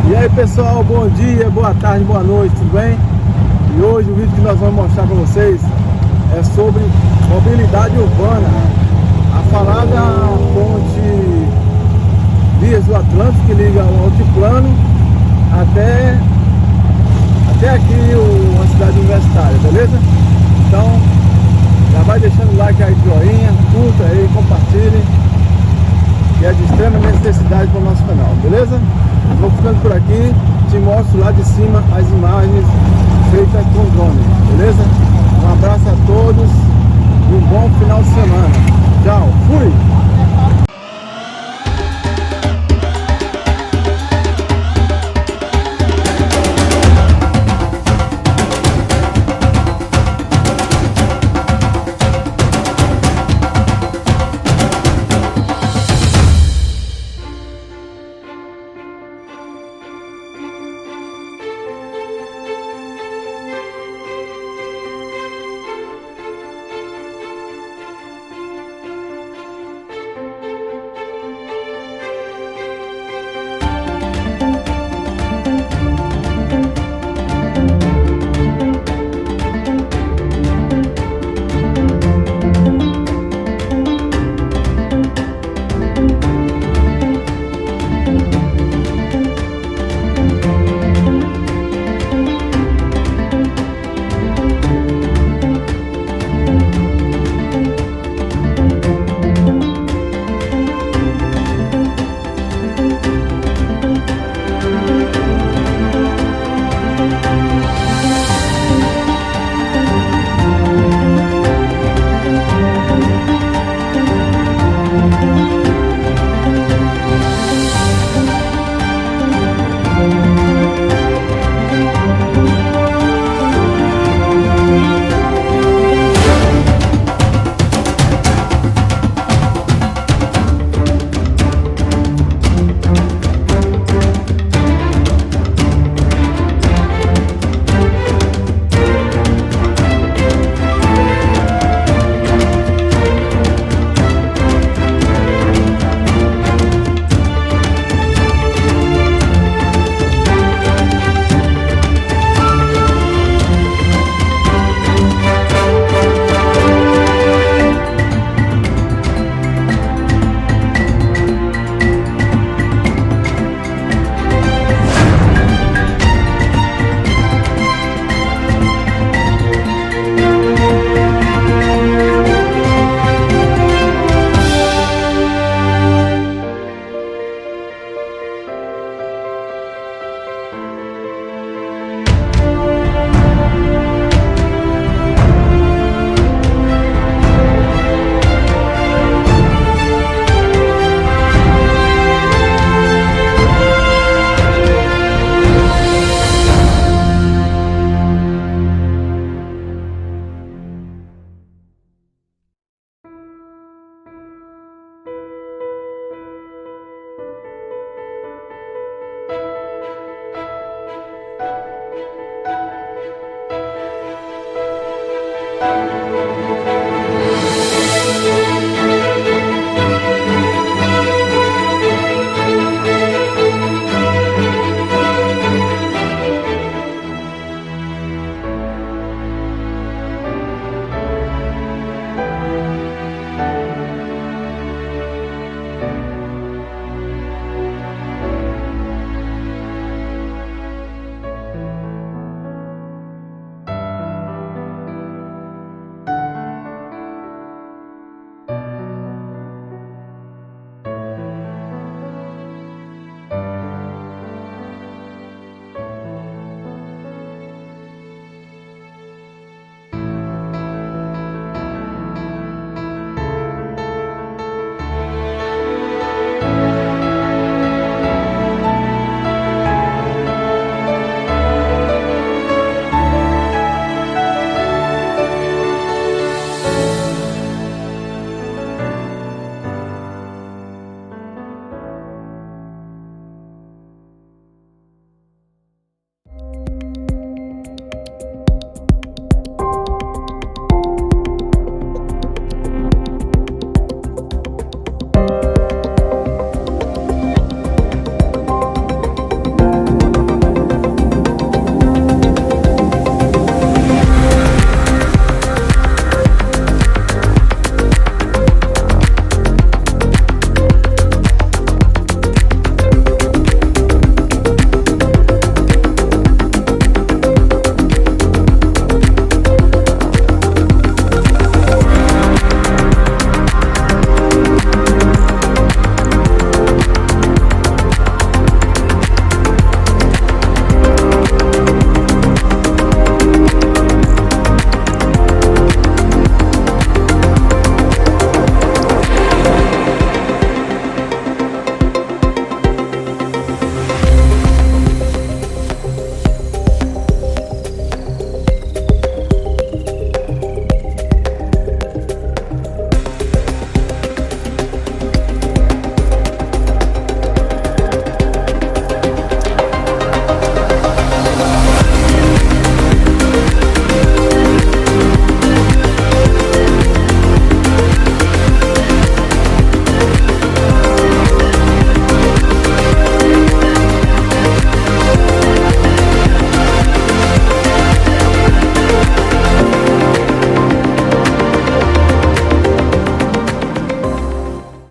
E aí pessoal, bom dia, boa tarde, boa noite, tudo bem? E hoje o vídeo que nós vamos mostrar para vocês é sobre mobilidade urbana. A falada ponte Vias do Atlântico, que liga o Altiplano até aqui a cidade universitária, beleza? Então já vai deixando o like aí, joinha, curta aí, compartilhe, que é de extrema necessidade para o nosso canal, beleza? Vou ficando por aqui, te mostro lá de cima as imagens feitas com drone, beleza? Um abraço a todos e um bom final de semana. Tchau, fui!